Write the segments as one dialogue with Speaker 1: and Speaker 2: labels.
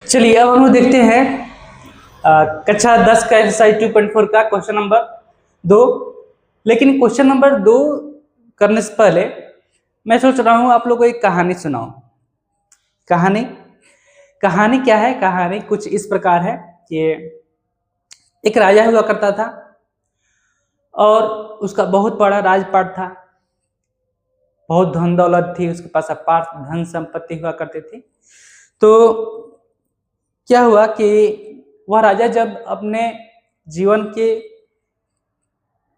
Speaker 1: चलिए अब हम लोग देखते हैं कक्षा 10 का एक्सरसाइज 2.4 का क्वेश्चन नंबर 2। लेकिन क्वेश्चन नंबर 2 करने से पहले मैं सोच रहा हूँ आप लोग को एक कहानी सुनाऊं। कहानी कहानी क्या है? कहानी कुछ इस प्रकार है कि एक राजा हुआ करता था और उसका बहुत बड़ा राजपाट था, बहुत धन दौलत थी, उसके पास अपार धन संपत्ति हुआ करती थी। तो क्या हुआ कि वह राजा जब अपने जीवन के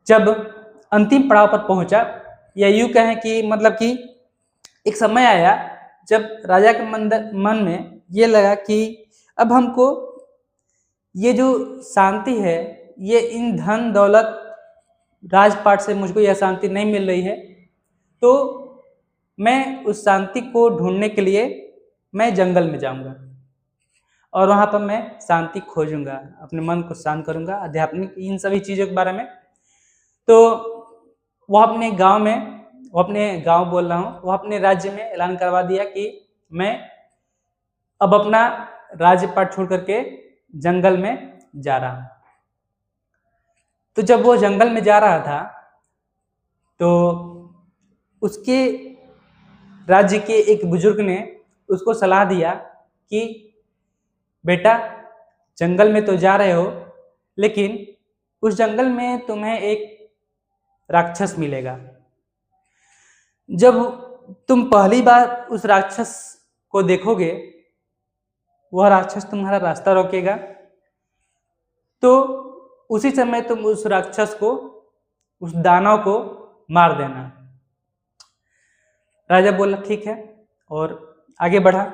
Speaker 1: जब अंतिम पड़ाव पर पहुंचा, या यूं कहें कि मतलब कि एक समय आया जब राजा के मन में ये लगा कि अब हमको ये जो शांति है, ये इन धन दौलत राजपाट से मुझको यह शांति नहीं मिल रही है, तो मैं उस शांति को ढूंढने के लिए मैं जंगल में जाऊंगा और वहां पर मैं शांति खोजूंगा, अपने मन को शांत करूंगा, आध्यात्मिक इन सभी चीजों के बारे में। तो वह अपने गांव में, वो अपने गांव बोल रहा हूँ, वह अपने राज्य में ऐलान करवा दिया कि मैं अब अपना राज्यपाट छोड़ करके जंगल में जा रहा हूं। तो जब वो जंगल में जा रहा था तो उसके राज्य के एक बुजुर्ग ने उसको सलाह दिया कि बेटा, जंगल में तो जा रहे हो, लेकिन उस जंगल में तुम्हें एक राक्षस मिलेगा। जब तुम पहली बार उस राक्षस को देखोगे, वह राक्षस तुम्हारा रास्ता रोकेगा, तो उसी समय तुम उस राक्षस को, उस दानव को मार देना। राजा बोला ठीक है और आगे बढ़ा।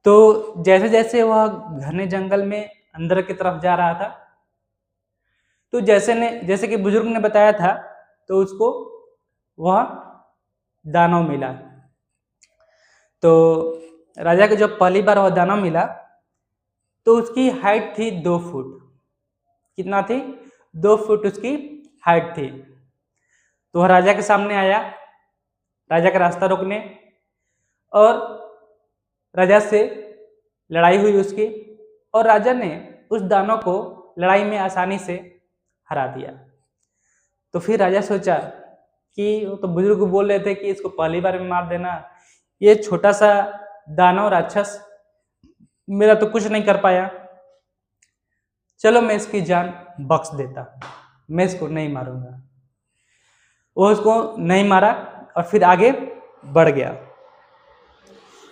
Speaker 1: तो जैसे जैसे वह घने जंगल में अंदर की तरफ जा रहा था, तो जैसे कि बुजुर्ग ने बताया था, तो उसको वह दानव मिला। तो राजा को जब पहली बार वह दानव मिला तो उसकी हाइट थी 2 फुट। कितना थी? 2 फुट उसकी हाइट थी। तो वह राजा के सामने आया, राजा का रास्ता रोकने, और राजा से लड़ाई हुई उसकी, और राजा ने उस दानव को लड़ाई में आसानी से हरा दिया। तो फिर राजा सोचा कि वो तो बुजुर्ग बोल रहे थे कि इसको पहली बार में मार देना, ये छोटा सा दानव राक्षस मेरा तो कुछ नहीं कर पाया, चलो मैं इसकी जान बख्श देता, मैं इसको नहीं मारूंगा। वो उसको नहीं मारा और फिर आगे बढ़ गया।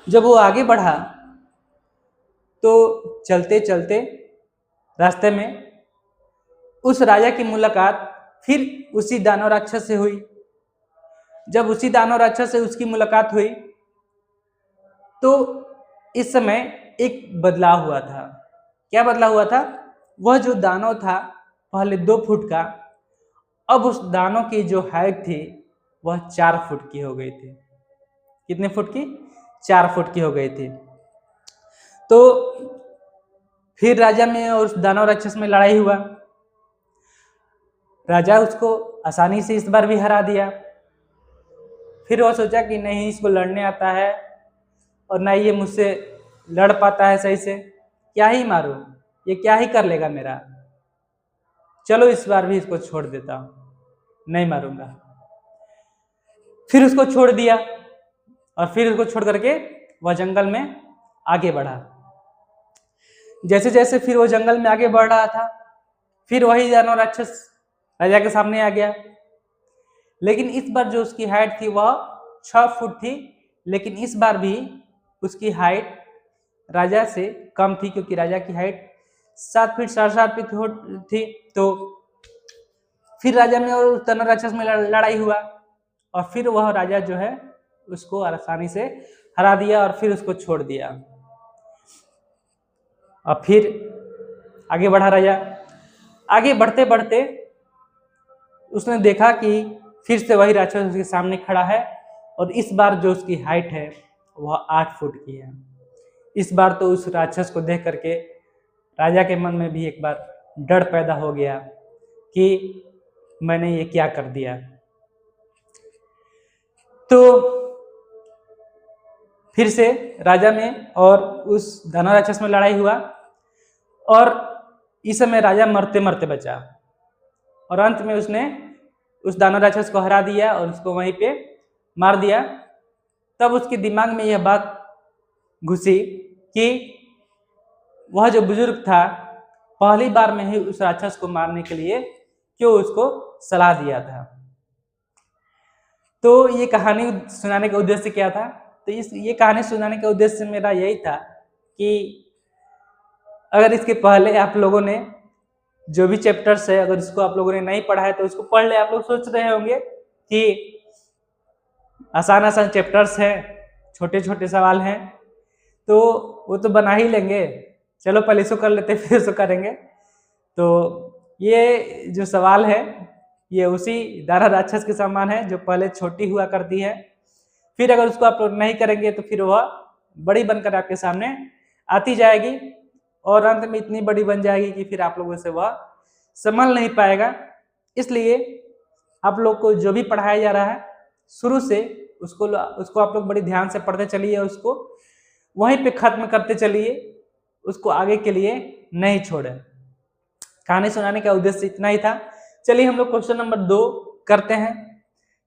Speaker 1: जब वो आगे बढ़ा तो चलते चलते रास्ते में उस राजा की मुलाकात फिर उसी दानव राक्षस से हुई। जब उसी दानव राक्षस से उसकी मुलाकात हुई तो इस समय एक बदलाव हुआ था। क्या बदलाव हुआ था? वह जो दानव था पहले 2 फुट का, अब उस दानव की जो हाइट थी वह 4 फुट की हो गई थी। कितने फुट की? 4 फुट की हो गई थी। तो फिर राजा में और उस दानव राक्षस में लड़ाई हुआ। राजा उसको आसानी से इस बार भी हरा दिया। फिर वो सोचा कि नहीं, इसको लड़ने आता है और ना ये मुझसे लड़ पाता है सही से, क्या ही मारूं, ये क्या ही कर लेगा मेरा, चलो इस बार भी इसको छोड़ देता हूं, नहीं मारूंगा। फिर उसको छोड़ दिया और फिर उसको छोड़ करके वह जंगल में आगे बढ़ा। जैसे जैसे फिर वो जंगल में आगे बढ़ रहा था, फिर वही दानव राक्षस राजा के सामने आ गया। लेकिन इस बार जो उसकी हाइट थी वह 6 फुट थी, लेकिन इस बार भी उसकी हाइट राजा से कम थी, क्योंकि राजा की हाइट 7 फीट 7.5 फीट थी। तो फिर राजा में और उस दानव राक्षस में लड़ाई हुआ और फिर वह राजा जो है उसको आसानी से हरा दिया और फिर उसको छोड़ दिया। और फिर आगे बढ़ा राजा। आगे बढ़ते बढ़ते उसने देखा कि फिर से वही राक्षस उसके सामने खड़ा है और इस बार जो उसकी हाइट है वह 8 फुट की है। इस बार तो उस राक्षस को देख करके राजा के मन में भी एक बार डर पैदा हो गया कि मैंने ये क्या कर दिया। तो फिर से राजा में और उस दानव राक्षस में लड़ाई हुआ और इस समय राजा मरते मरते बचा और अंत में उसने उस दानव राक्षस को हरा दिया और उसको वहीं पे मार दिया। तब उसके दिमाग में यह बात घुसी कि वह जो बुजुर्ग था पहली बार में ही उस राक्षस को मारने के लिए क्यों उसको सलाह दिया था। तो ये कहानी सुनाने का उद्देश्य क्या था? तो ये कहानी सुनाने का उद्देश्य मेरा यही था कि अगर इसके पहले आप लोगों ने जो भी चैप्टर्स है अगर इसको आप लोगों ने नहीं पढ़ा है तो इसको पढ़ ले। आप लोग सोच रहे होंगे कि आसान आसान चैप्टर्स हैं, छोटे छोटे सवाल हैं, तो वो तो बना ही लेंगे, चलो पहले इसको कर लेते फिर इसको करेंगे। तो ये जो सवाल है ये उसी दानव राक्षस के समान है जो पहले छोटी हुआ करती है, फिर अगर उसको आप लोग नहीं करेंगे तो फिर वह बड़ी बनकर आपके सामने आती जाएगी और अंत में इतनी बड़ी बन जाएगी कि फिर आप लोगों से वह संभल नहीं पाएगा। इसलिए आप लोग को जो भी पढ़ाया जा रहा है शुरू से उसको आप लोग बड़ी ध्यान से पढ़ते चलिए, उसको वहीं पे खत्म करते चलिए, उसको आगे के लिए नहीं छोड़े। कहानी सुनाने का उद्देश्य इतना ही था। चलिए हम लोग क्वेश्चन नंबर 2 करते हैं।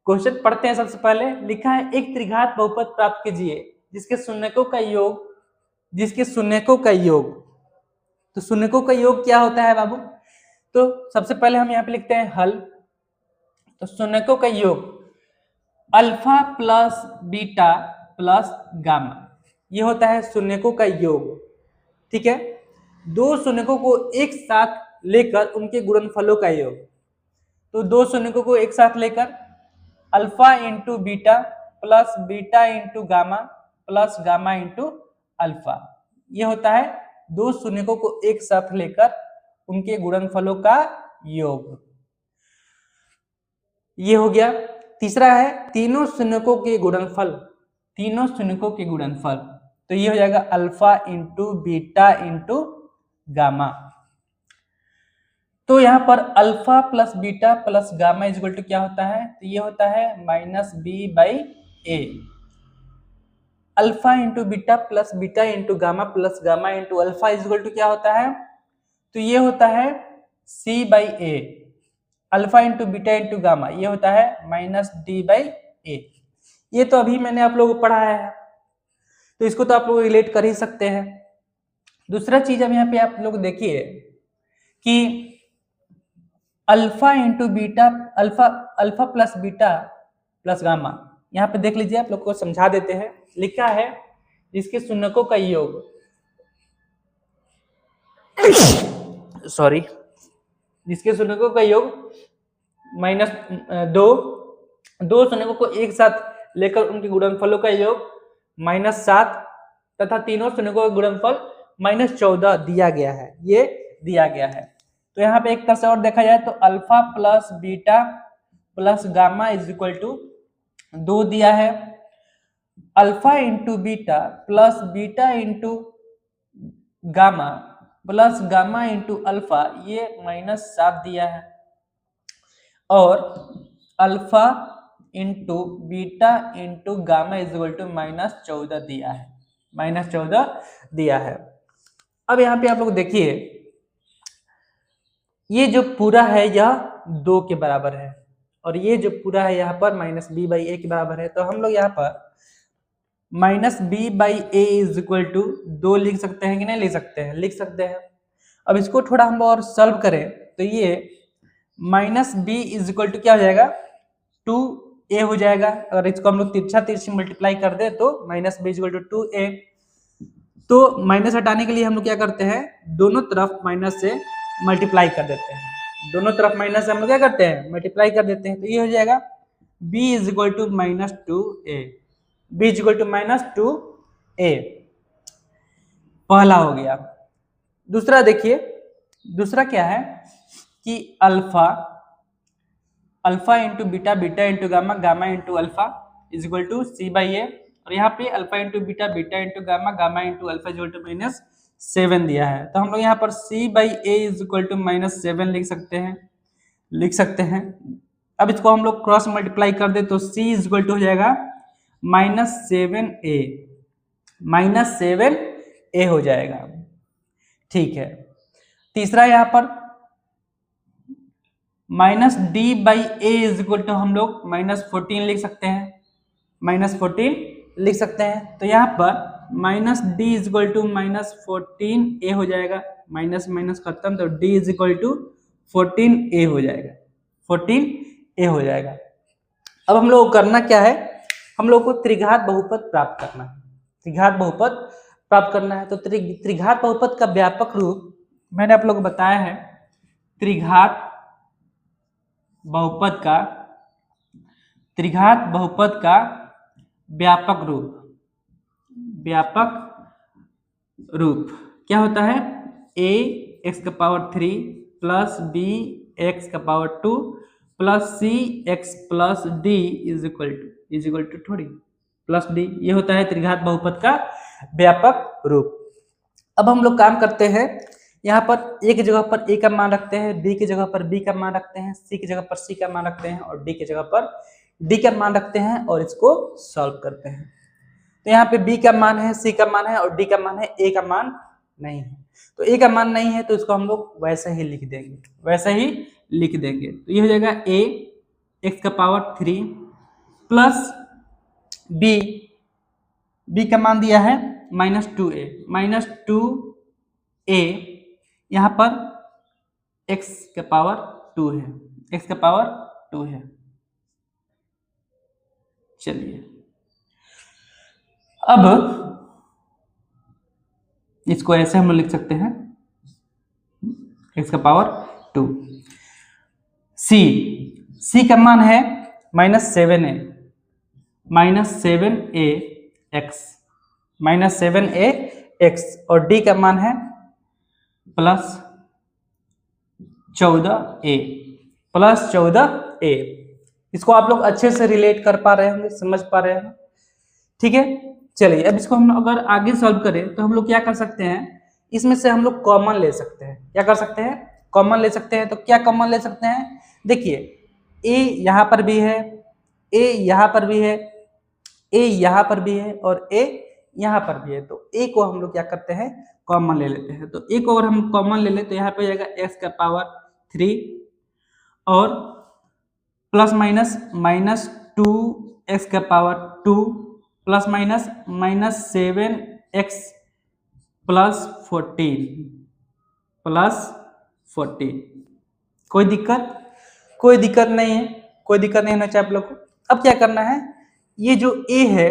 Speaker 1: क्वेश्चन पढ़ते हैं। सबसे पहले लिखा है एक त्रिघात बहुपद प्राप्त कीजिए जिसके शून्यकों का योग। तो शून्यकों का योग क्या होता है बाबू? तो सबसे पहले हम यहाँ पे लिखते हैं हल। तो शून्यकों का योग alpha plus beta plus gamma, ये होता है शून्यकों का योग। ठीक है, दो शून्यकों को एक साथ लेकर उनके गुणनफलों का योग। तो दो शून्यकों को एक साथ लेकर alpha into beta plus beta into gamma plus gamma into alpha, ये होता है दो शून्यकों को एक साथ लेकर उनके गुणनफलों का योग। ये हो गया। तीसरा है तीनों शून्यकों के गुणनफल। तो ये हो जाएगा alpha into beta into gamma. तो यहाँ पर alpha plus beta plus gamma is equal to क्या होता है? तो ये होता है minus B by A. Alpha into beta plus beta into gamma plus gamma into alpha is equal to क्या होता है? तो ये होता है C by A. Alpha into beta into gamma ये होता है माइनस डी बाई ए। ये तो अभी मैंने आप लोगों को पढ़ाया है, तो इसको तो आप लोग रिलेट कर ही सकते हैं। दूसरा चीज अब यहाँ पे आप लोग देखिए कि alpha into beta alpha plus beta plus gamma, यहाँ पे देख लीजिए, आप लोग को समझा देते हैं। लिखा है इसके शून्यकों का योग जिसके शून्यकों का योग माइनस दो शून्यकों को एक साथ लेकर उनके गुणनफलों का योग -7 तथा तीनों शून्यकों का गुणनफल -14 दिया गया है। ये दिया गया है। तो यहाँ पे एक तरह से और देखा जाए तो alpha plus beta plus gamma is equal to 2 दिया है। Alpha into beta plus beta into gamma plus gamma into alpha ये -7 दिया है। और alpha into beta into gamma is equal to -14 दिया है। -14 दिया है। अब यहाँ पे आप लोग देखिए, ये जो पूरा है यह 2 के बराबर है और ये जो पूरा है यहाँ पर -b बाई ए के बराबर है। तो हम लोग यहाँ पर -b by A is equal to 2 लिख सकते हैं कि नहीं लिख सकते हैं? लिख सकते हैं। अब इसको थोड़ा हम और सॉल्व करें तो ये -b इज इक्वल टू क्या हो जाएगा? 2a हो जाएगा। अगर इसको हम लोग तिरछी मल्टीप्लाई कर दे तो -b is equal to 2a। तो माइनस हटाने के लिए हम लोग क्या करते हैं? दोनों तरफ माइनस से मल्टीप्लाई कर देते हैं। दोनों तरफ माइनस से हम लोग क्या करते हैं? मल्टीप्लाई कर देते हैं। तो ये हो जाएगा b is equal to -2a। b is equal to -2a पहला हो गया। दूसरा देखिए, दूसरा क्या है कि alpha into beta beta into gamma gamma into alpha is equal to C by A. और यहाँ पे alpha into beta beta into gamma gamma into alpha is equal to -7 दिया है। तो हम लोग यहाँ पर c by A is equal to -7 लिख सकते हैं। अब इसको हम लोग क्रॉस मल्टीप्लाई कर दे तो c इज इक्वल टू हो जाएगा -7a। -7a हो जाएगा। ठीक है, तीसरा यहाँ पर -d/a इज इक्वल टू हम लोग -14 लिख सकते हैं, -14 लिख सकते हैं। तो यहाँ पर -d is equal to -14a हो जाएगा, माइनस माइनस खत्म, तो d is equal to 14a हो जाएगा, 14a हो जाएगा। अब हम लोग को करना क्या है, हम लोग को त्रिघात बहुपद प्राप्त करना है, त्रिघात बहुपद प्राप्त करना है। तो त्रिघात बहुपद का व्यापक रूप मैंने आप लोग को बताया है, त्रिघात बहुपद का व्यापक रूप क्या होता है, a(x⁻³ + b(x⁻2) + c(x+d) is equal to थोड़ी प्लस डी, ये होता है त्रिघात बहुपद का व्यापक रूप। अब हम लोग काम करते हैं, यहाँ पर ए की जगह पर ए का मान रखते हैं, बी की जगह पर बी का मान रखते हैं, सी की जगह पर सी का मान रखते हैं और डी की जगह पर डी का मान रखते हैं और इसको सॉल्व करते हैं। तो यहाँ पे बी का मान है, सी का मान है और डी का मान है, ए का मान नहीं है। तो ए का मान नहीं है तो इसको हम लोग वैसे ही लिख देंगे, वैसे ही लिख देंगे। तो ये हो जाएगा a(x⁻³ प्लस बी का मान दिया है -2a यहाँ पर x⁻2 है, x⁻2 है। चलिए अब इसको ऐसे हम लोग लिख सकते हैं x⁻2। सी का मान है -7a(x) और डी का मान है +14a। इसको आप लोग अच्छे से रिलेट कर पा रहे होंगे, समझ पा रहे हैं, ठीक है। चलिए अब इसको हम अगर आगे सॉल्व करें तो हम लोग क्या कर सकते हैं, इसमें से हम लोग कॉमन ले सकते हैं। क्या कर सकते हैं, कॉमन ले सकते हैं। तो क्या कॉमन ले सकते हैं, देखिए a यहाँ पर भी है, a यहाँ पर भी है, a यहाँ पर भी है और a यहाँ पर भी है। तो a को हम लोग क्या करते हैं, कॉमन ले लेते हैं। तो a को अगर हम कॉमन ले लें तो यहाँ पे जाएगा x⁻3 और plus minus -2x⁻2 plus minus -7x+14 कोई दिक्कत नहीं है, कोई दिक्कत नहीं होना चाहिए आप लोग को। अब क्या करना है, ये जो a है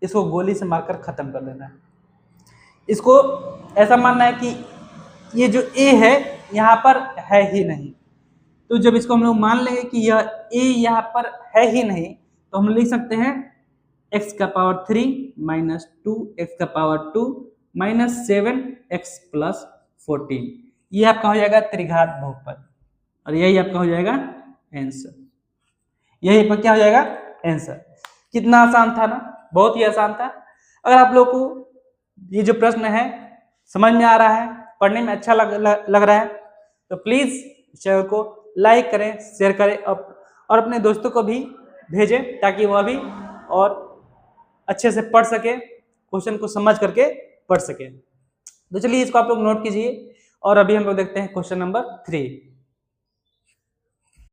Speaker 1: इसको गोली से मारकर खत्म कर देना है। इसको ऐसा मानना है कि ये जो a है यहाँ पर है ही नहीं। तो जब इसको हम लोग मान लेंगे कि यह a यहाँ पर है ही नहीं तो हम लिख सकते हैं x⁻3 -2x⁻2 -7x+14। ये आपका हो जाएगा त्रिघात बहुपद और यही आपका हो जाएगा आंसर। यही आपका क्या हो जाएगा, आंसर। कितना आसान था ना, बहुत ही आसान था। अगर आप लोग को ये जो प्रश्न है समझ में आ रहा है, पढ़ने में अच्छा लग रहा है तो प्लीज चैनल को लाइक करें, शेयर करें और अपने दोस्तों को भी भेजें ताकि वह भी और अच्छे से पढ़ सके, क्वेश्चन को समझ करके पढ़ सके। तो चलिए इसको आप लोग नोट कीजिए और अभी हम लोग देखते हैं क्वेश्चन नंबर 3।